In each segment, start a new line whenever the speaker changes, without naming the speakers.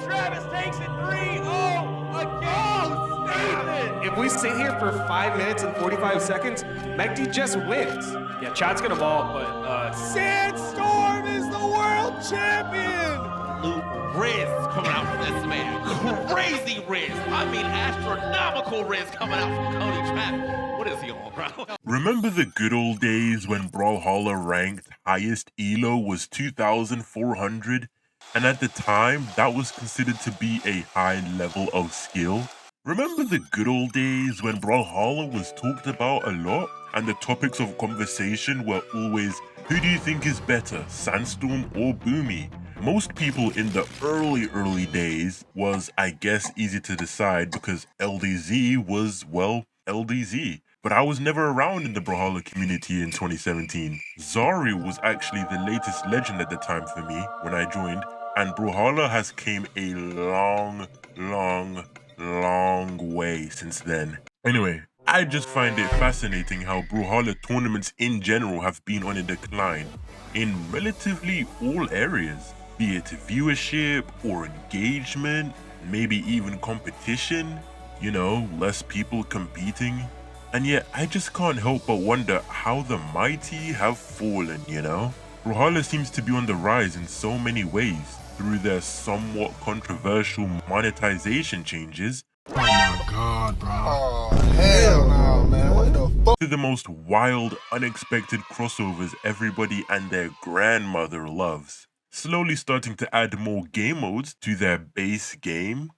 Travis takes it 3-0 again.
If we sit here for 5 minutes and 45 seconds, Mekdi just wins.
Yeah, Chad's gonna vault, but Sandstorm is the world champion.
Riz coming out from this man. Crazy Riz. I mean, astronomical Riz coming out from Cody Travis. What is he on, bro?
Remember the good old days when Brawlhalla ranked highest elo was 2,400? And at the time, that was considered to be a high level of skill? Remember the good old days when Brawlhalla was talked about a lot? And the topics of conversation were always, who do you think is better, Sandstorm or Boomy? Most people in the early days was, I guess, easy to decide because LDZ was, well, LDZ. But I was never around in the Brawlhalla community in 2017. Zari was actually the latest legend at the time for me when I joined, and Brawlhalla has came a long way since then. Anyway, I just find it fascinating how Brawlhalla tournaments in general have been on a decline in relatively all areas, be it viewership or engagement, maybe even competition, you know, less people competing. And yet, I just can't help but wonder how the mighty have fallen, you know? Brawlhalla seems to be on the rise in so many ways through their somewhat controversial monetization changes.
Oh my god, bro. Oh, hell no, man. What the fuck?
To the most wild, unexpected crossovers everybody and their grandmother loves. Slowly starting to add more game modes to their base game, ?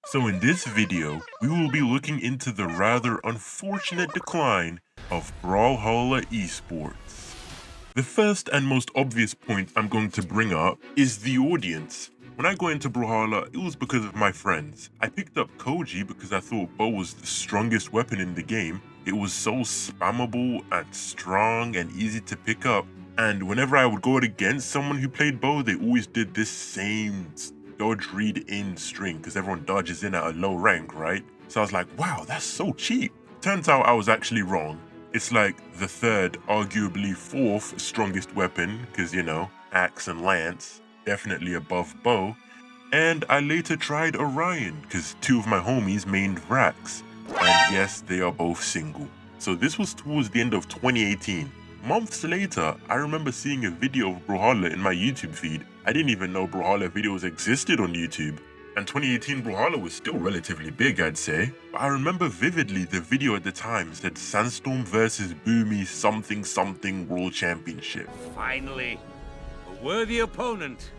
So in this video, we will be looking into the rather unfortunate decline of Brawlhalla Esports. The first and most obvious point I'm going to bring up is the audience. When I got into Brawlhalla, it was because of my friends. I picked up Koji because I thought bow was the strongest weapon in the game. It was so spammable and strong and easy to pick up. And whenever I would go against someone who played bow, they always did this same dodge read in string because everyone dodges in at a low rank, right? So I was like, wow, that's so cheap. Turns out I was actually wrong. It's like the third, arguably fourth strongest weapon because, you know, axe and lance, definitely above bow. And I later tried Orion because two of my homies mained Vrax. And yes, they are both single. So this was towards the end of 2018. Months later, I remember seeing a video of Brawlhalla in my YouTube feed. I didn't even know Brawlhalla videos existed on YouTube. And 2018 Brawlhalla was still relatively big, I'd say. But I remember vividly the video at the time said Sandstorm versus Boomy something World Championship.
Finally, a worthy opponent.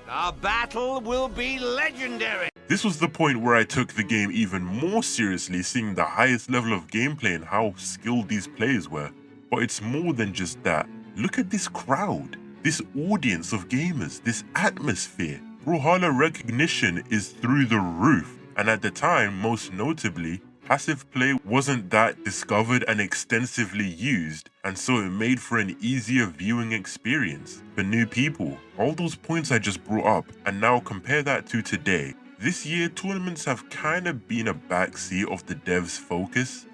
Our battle will be legendary.
This was the point where I took the game even more seriously, seeing the highest level of gameplay and how skilled these players were. But it's more than just that. Look at this crowd, this audience of gamers, this atmosphere. Brawlhalla recognition is through the roof, and at the time, most notably, passive play wasn't that discovered and extensively used, and so it made for an easier viewing experience for new people. All those points I just brought up, and now compare that to today. This year, tournaments have kind of been a backseat of the devs' focus.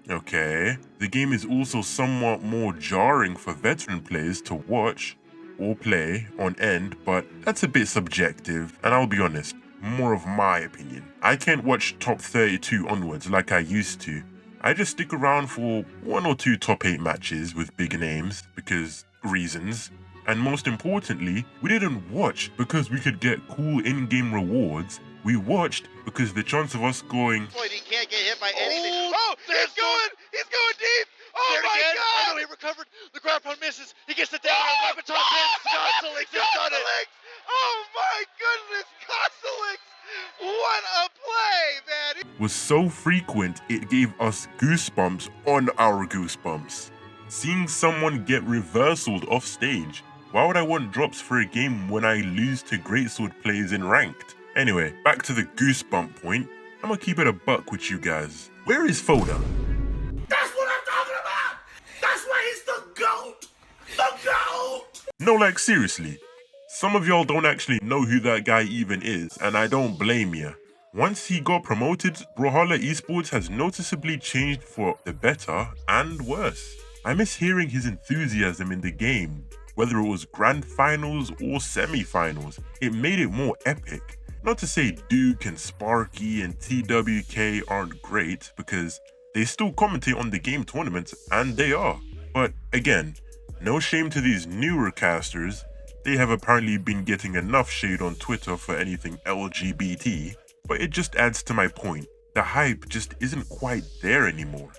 Okay, the game is also somewhat more jarring for veteran players to watch or play on end, but that's a bit subjective, and I'll be honest, more of my opinion. I can't watch top 32 onwards like I used to. I just stick around for 1 or 2 top 8 matches with big names because reasons. And most importantly, we didn't watch because we could get cool in-game rewards. We watched because the chance of us going,
He can't get hit by anything.
Oh, he's going deep. Oh my God! I know he recovered. The ground pound misses. He gets the down. Weapon top hits. Costelix has done it.
Oh my goodness, Costelix! What a play, man!
was so frequent it gave us goosebumps on our goosebumps. Seeing someone get reversaled off stage. Why would I want drops for a game when I lose to greatsword players in ranked? Anyway, back to the goosebump point. I'm gonna keep it a buck with you guys. Where is Foda?
That's what I'm talking about! That's why he's the GOAT! The GOAT!
No, like seriously. Some of y'all don't actually know who that guy even is, and I don't blame ya. Once he got promoted, Brawlhalla Esports has noticeably changed for the better and worse. I miss hearing his enthusiasm in the game, whether it was grand finals or semi-finals. It made it more epic. Not to say Duke and Sparky and TWK aren't great, because they still commentate on the game tournaments, and they are. But again, no shame to these newer casters. They have apparently been getting enough shade on Twitter for anything LGBT, but it just adds to my point. The hype just isn't quite there anymore,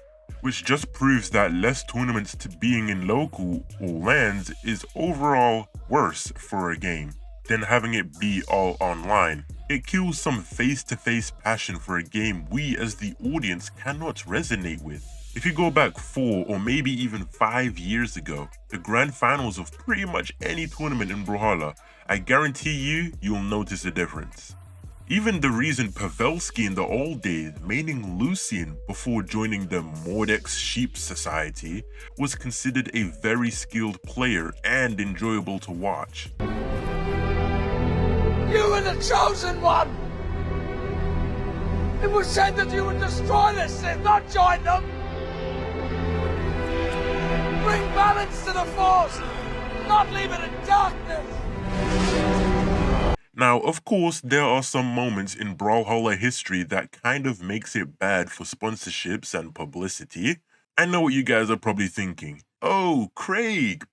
which just proves that less tournaments to being in local or LANs is overall worse for a game than having it be all online. It kills some face-to-face passion for a game we as the audience cannot resonate with. If you go back 4 or maybe even 5 years ago, the grand finals of pretty much any tournament in Brawlhalla, I guarantee you'll notice a difference. Even the reason Pavelski in the old days, meaning Lucian before joining the Mordex Sheep Society, was considered a very skilled player and enjoyable to watch.
You were the chosen one! It was said that you would destroy the Sith, not join them! Bring balance to the Force, not leave it in darkness!
Now, of course, there are some moments in Brawlhalla history that kind of makes it bad for sponsorships and publicity. I know what you guys are probably thinking. Oh, Craig,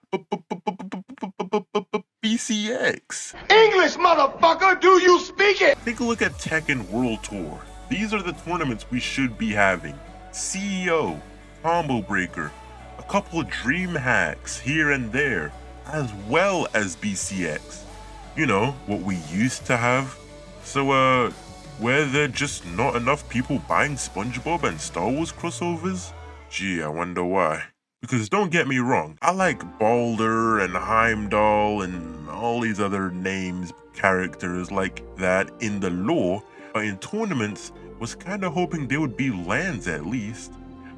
BCX.
English, motherfucker, do you speak it?
Take a look at Tekken World Tour. These are the tournaments we should be having. CEO, Combo Breaker, a couple of dream hacks here and there, as well as BCX. You know, what we used to have. So, were there just not enough people buying SpongeBob and Star Wars crossovers? Gee, I wonder why. Because don't get me wrong, I like Balder and Heimdall and all these other names, characters like that in the lore, but in tournaments, was kinda hoping they would be LANs at least.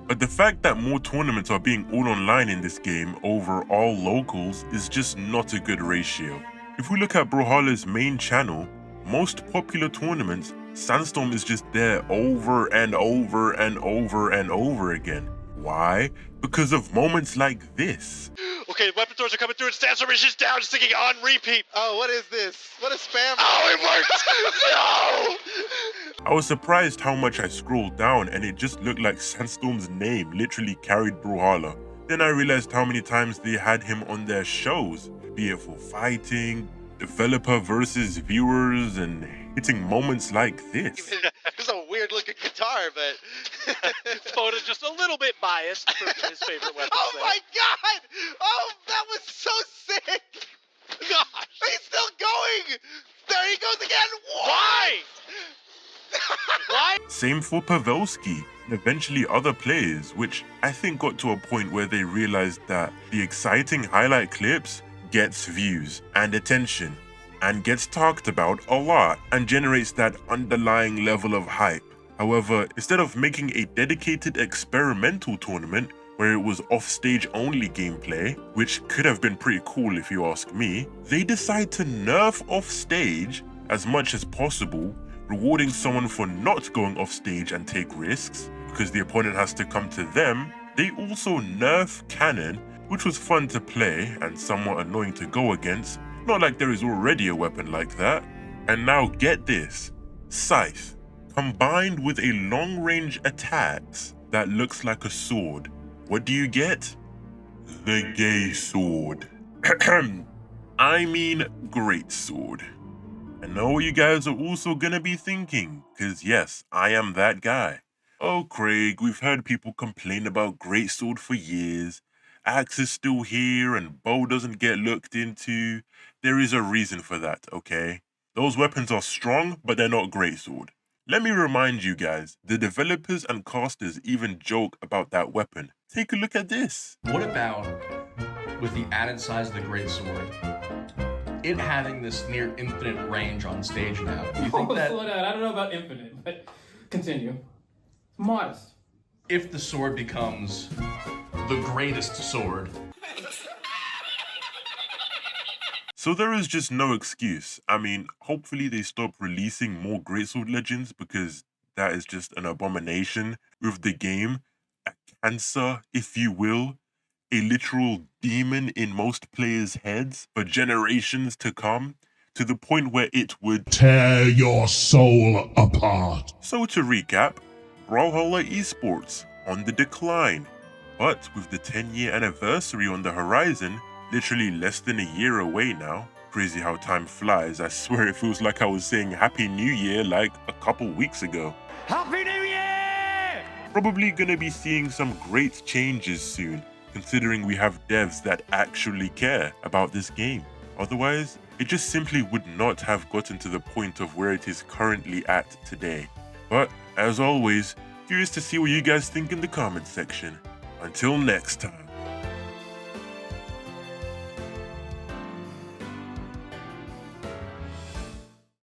But the fact that more tournaments are being all online in this game over all locals is just not a good ratio. If we look at Brawlhalla's main channel, most popular tournaments, Sandstorm is just there over and over and over and over again. Why? Because of moments like this.
Okay, weapon doors are coming through and Sandstorm is just down, sticking on repeat.
Oh, what is this? What is spam?
Oh, it worked! No!
I was surprised how much I scrolled down and it just looked like Sandstorm's name literally carried Brawlhalla. Then I realized how many times they had him on their shows, be it for fighting, developer versus viewers, and hitting moments like this.
It's a weird looking guitar, but
Spoda's just a little bit biased for his favorite weapons.
oh my god! Oh, that was so sick!
gosh!
He's still going! There he goes again!
Why? Why?
Same for Pavelski and eventually other players, which I think got to a point where they realized that the exciting highlight clips gets views and attention and gets talked about a lot and generates that underlying level of hype. However, instead of making a dedicated experimental tournament where it was off-stage only gameplay, which could have been pretty cool if you ask me, they decide to nerf off-stage as much as possible, rewarding someone for not going off-stage and take risks, because the opponent has to come to them. They also nerf cannon, which was fun to play and somewhat annoying to go against, not like there is already a weapon like that. And now get this, Scythe, combined with a long-range attacks that looks like a sword. What do you get? The gay sword. I mean, great sword. I know what you guys are also gonna be thinking, cause yes, I am that guy. Oh Craig, we've heard people complain about greatsword for years. Axe is still here and bow doesn't get looked into. There is a reason for that, okay? Those weapons are strong, but they're not greatsword. Let me remind you guys, the developers and casters even joke about that weapon. Take a look at this.
What about with the added size of the greatsword? It having this near infinite range on stage now. Do you think that...
Slow down. I don't know about infinite, but continue. Modest.
If the sword becomes the greatest sword...
So there is just no excuse. I mean, hopefully they stop releasing more greatsword legends because that is just an abomination with the game. A cancer, if you will. a literal demon in most players' heads for generations to come, to the point where it would
tear your soul apart.
So to recap, Brawlhalla Esports on the decline, but with the 10-year anniversary on the horizon, literally less than a year away now. Crazy how time flies. I swear it feels like I was saying Happy New Year like a couple weeks ago.
Happy New Year!
Probably gonna be seeing some great changes soon, considering we have devs that actually care about this game. Otherwise, it just simply would not have gotten to the point of where it is currently at today. But, as always, curious to see what you guys think in the comment section. Until next time.